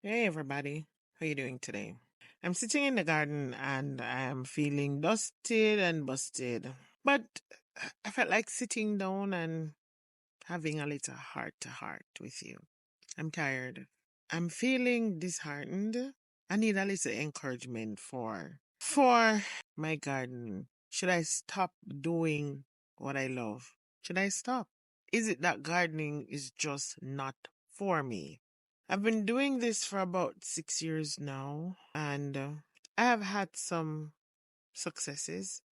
Hey everybody, how you doing today? I'm sitting in the garden and I am feeling dusted and busted. But I felt like sitting down and having a little heart to heart with you. I'm tired. I'm feeling disheartened. I need a little encouragement for my garden. Should I stop doing what I love? Should I stop? Is it that gardening is just not for me? I've been doing this for about 6 years now, and I have had some successes.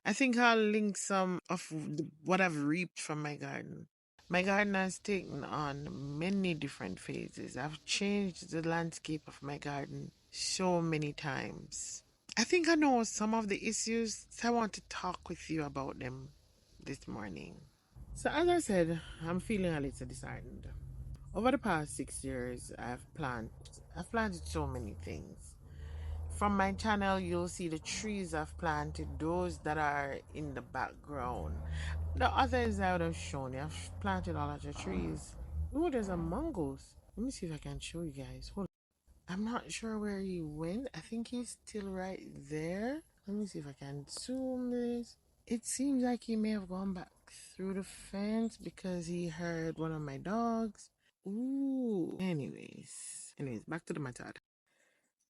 I think I'll link some of what I've reaped from my garden. My garden has taken on many different phases. I've changed the landscape of my garden so many times. I think I know some of the issues, so I want to talk with you about them this morning. So, as I said, I'm feeling a little disheartened. Over the past 6 years, I've planted so many things. From my channel, you'll see the trees I've planted, those that are in the background. The others I would have shown you, I've planted all of the trees. Oh, there's a mongoose. Let me see if I can show you guys. Hold on. I'm not sure where he went. I think he's still right there. Let me see if I can zoom this. It seems like he may have gone back through the fence because he heard one of my dogs. Ooh. Anyways, back to the matter.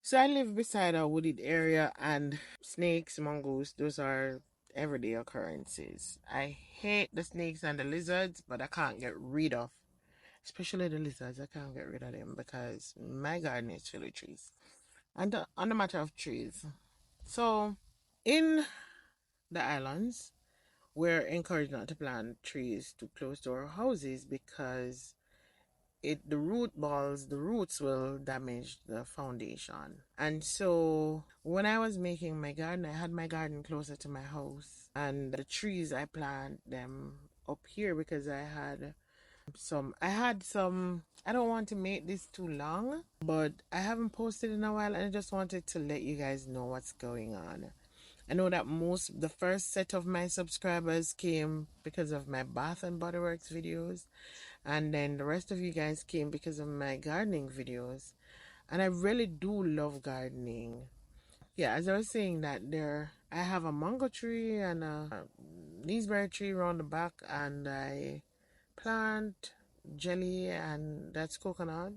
So I live beside a wooded area and snakes, mongoose, those are everyday occurrences. I hate the snakes and the lizards, but I can't get rid of, especially the lizards. I can't get rid of them because my garden is full of trees. And on the matter of trees, so in the islands, we're encouraged not to plant trees too close to our houses because the roots will damage the foundation. And so when I was making my garden, I had my garden closer to my house, and the trees I plant them up here because I had some I don't want to make this too long, but I haven't posted in a while and I just wanted to let you guys know what's going on. I know that the first set of my subscribers came because of my Bath and Body Works videos, and then the rest of you guys came because of my gardening videos. And I really do love gardening. Yeah, as I was saying I have a mango tree and a gooseberry tree around the back, and I plant jelly, and that's coconut,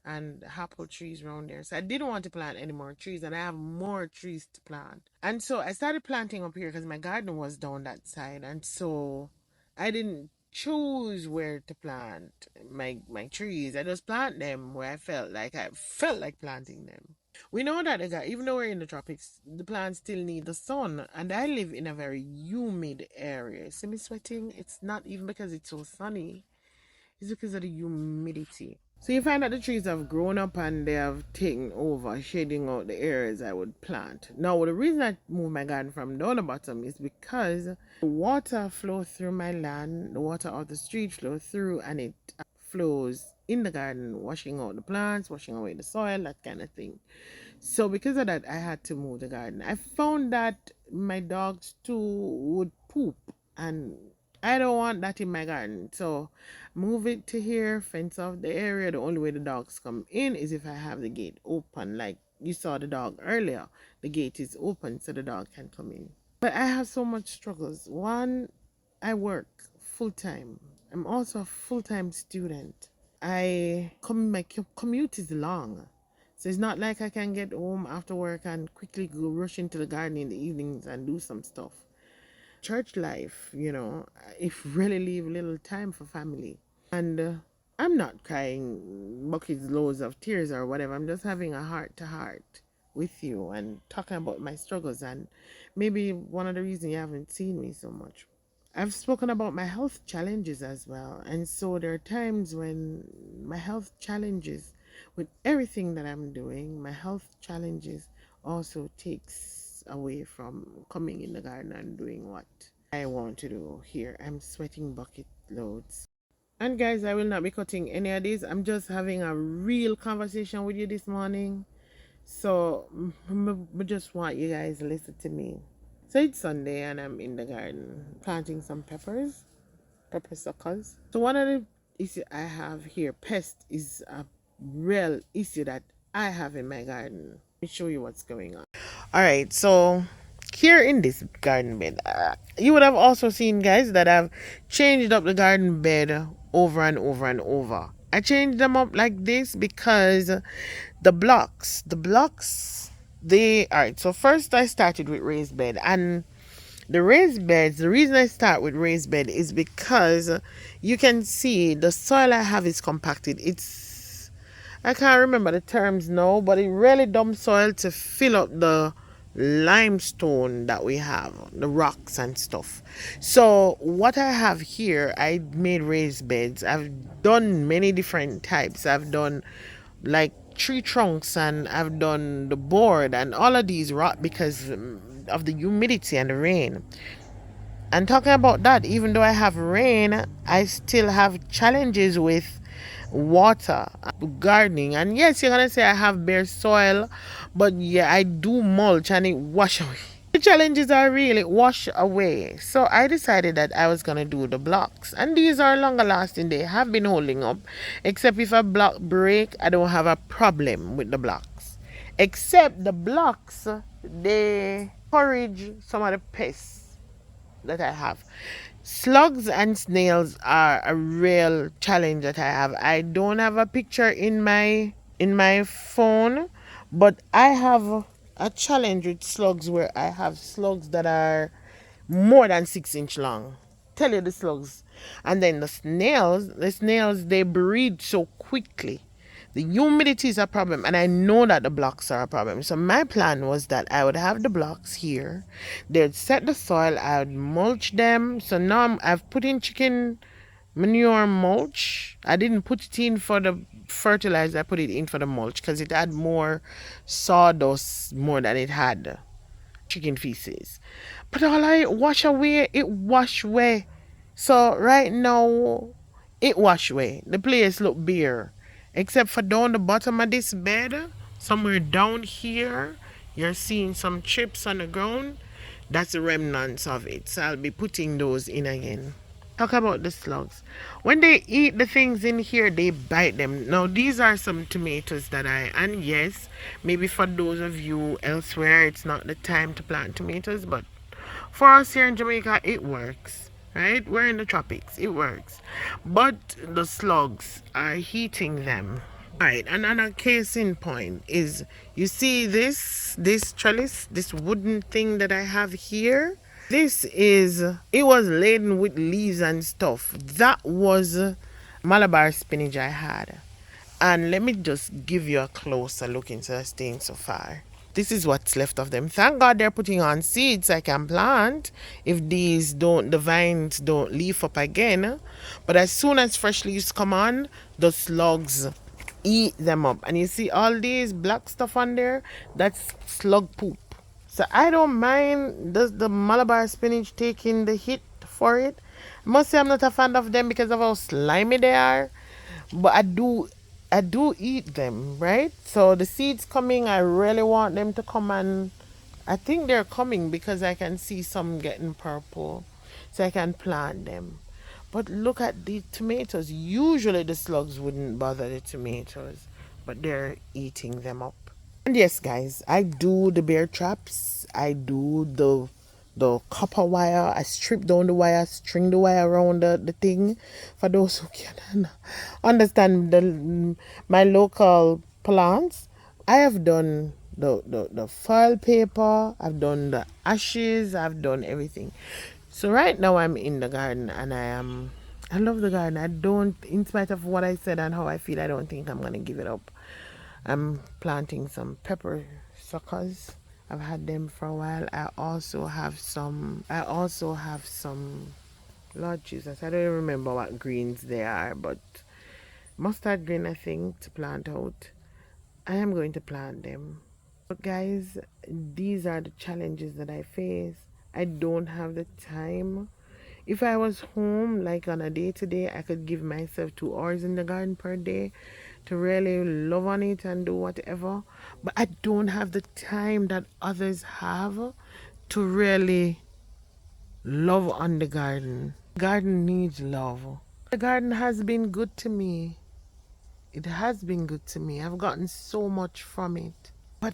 and apple trees around there. So I didn't want to plant any more trees, and I have more trees to plant. And so I started planting up here because my garden was down that side, and so I didn't choose where to plant my trees. I just plant them where I felt like planting them. We know that even though we're in the tropics, the plants still need the sun, and I live in a very humid area. See me sweating? It's not even because it's so sunny, it's because of the humidity. So you find that the trees have grown up and they have taken over, shading out the areas I would plant. Now, the reason I moved my garden from down the bottom is because the water flows through my land, the water of the street flows through, and it flows in the garden, washing out the plants, washing away the soil, that kind of thing. So because of that, I had to move the garden. I found that my dogs too would poop, and I don't want that in my garden. So move it to here, fence off the area. The only way the dogs come in is if I have the gate open. Like you saw the dog earlier, the gate is open so the dog can come in. But I have so much struggles. One, I work full time. I'm also a full time student. My commute is long. So it's not like I can get home after work and quickly go rush into the garden in the evenings and do some stuff. Church life, it really leave little time for family. And I'm not crying buckets loads of tears or whatever. I'm just having a heart to heart with you and talking about my struggles, and maybe one of the reasons you haven't seen me so much. I've spoken about my health challenges as well. And so there are times when my health challenges, with everything that I'm doing, my health challenges also takes away from coming in the garden and doing what I want to do here. I'm sweating bucket loads. And guys, I will not be cutting any of this. I'm just having a real conversation with you this morning. So I just want you guys to listen to me. So it's Sunday and I'm in the garden planting some pepper suckers. So one of the issues I have here, pest, is a real issue that I have in my garden. Let me show you what's going on. All right, so here in this garden bed, you would have also seen, guys, that I've changed up the garden bed over and over and over. I changed them up like this because the blocks, they, all right, so first I started with raised bed, and the raised beds, the reason I start with raised bed is because you can see the soil I have is compacted. I can't remember the terms now, but it really dumps soil to fill up the limestone that we have, the rocks and stuff. So what I have here, I made raised beds. I've done many different types. I've done like tree trunks, and I've done the board and all of these rock because of the humidity and the rain. And talking about that, even though I have rain, I still have challenges with water, gardening. And yes, you're gonna say I have bare soil, but yeah, I do mulch and it wash away. The challenges are really wash away. So I decided that I was gonna do the blocks, and these are longer lasting. They have been holding up, except if a block break, I don't have a problem with the blocks. Except the blocks, they encourage some of the pests that I have. Slugs and snails are a real challenge that I have. I don't have a picture in my phone, but I have a challenge with slugs where I have slugs that are more than 6 inch long. Tell you the slugs. And then the snails, they breed so quickly. The humidity is a problem, and I know that the blocks are a problem. So my plan was that I would have the blocks here. They'd set the soil. I would mulch them. So now I've put in chicken manure mulch. I didn't put it in for the fertilizer. I put it in for the mulch because it had more sawdust more than it had chicken feces. But all I wash away, it wash away. So right now, it wash away. The place look bare. Except for down the bottom of this bed, somewhere down here, you're seeing some chips on the ground. That's the remnants of it. So I'll be putting those in again. Talk about the slugs. When they eat the things in here, they bite them. Now, these are some tomatoes and yes, maybe for those of you elsewhere, it's not the time to plant tomatoes, but for us here in Jamaica, it works. Right? We're in the tropics. It works. But the slugs are eating them. Right, another case in point is, you see this trellis, this wooden thing that I have here. It was laden with leaves and stuff. That was Malabar spinach I had. And let me just give you a closer look into the thing so far. This is what's left of them. Thank God they're putting on seeds I can plant if the vines don't leaf up again. But as soon as fresh leaves come on, the slugs eat them up. And you see all these black stuff on there? That's slug poop. So I don't mind the Malabar spinach taking the hit for it. I must say I'm not a fan of them because of how slimy they are. But I do eat them, right? So the seeds coming, I really want them to come, and I think they're coming because I can see some getting purple. So I can plant them. But look at the tomatoes. Usually the slugs wouldn't bother the tomatoes, but they're eating them up. And yes, guys, I do the bear traps. I do the copper wire. I strip down the wire, string the wire around the thing. For those who can understand my local plants, I have done the foil paper. I've done the ashes. I've done everything. So right now I'm in the garden, and I love the garden. I don't, in spite of what I said and how I feel, I don't think I'm gonna give it up. I'm planting some pepper suckers. I've had them for a while. I also have some Lord Jesus, I don't even remember what greens they are, but mustard green, I think, to plant out. I am going to plant them. But guys, these are the challenges that I face. I don't have the time. If I was home, like on a day to day, I could give myself 2 hours in the garden per day to really love on it and do whatever. But I don't have the time that others have to really love on the garden. Garden needs love. The garden has been good to me. It has been good to me. I've gotten so much from it. But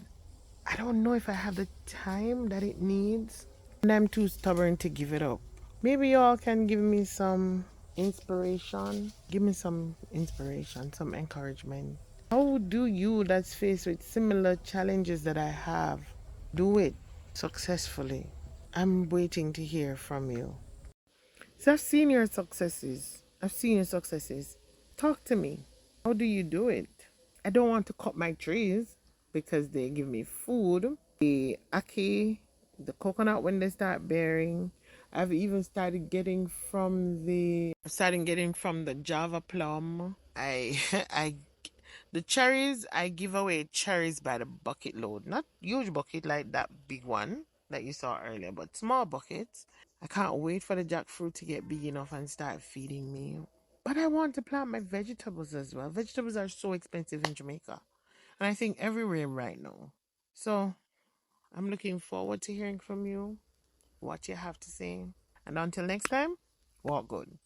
I don't know if I have the time that it needs. And I'm too stubborn to give it up. Maybe y'all can give me some inspiration. Give me some inspiration, some encouragement. How do you that's faced with similar challenges that I have do it successfully? I'm waiting to hear from you. So I've seen your successes. I've seen your successes. Talk to me. How do you do it? I don't want to cut my trees because they give me food. The ackee, the coconut when they start bearing. I've even started getting from the Java plum. I the cherries, I give away cherries by the bucket load. Not huge bucket like that big one that you saw earlier, but small buckets. I can't wait for the jackfruit to get big enough and start feeding me. But I want to plant my vegetables as well. Vegetables are so expensive in Jamaica. And I think everywhere right now. So I'm looking forward to hearing from you, what you have to say. And until next time, walk good.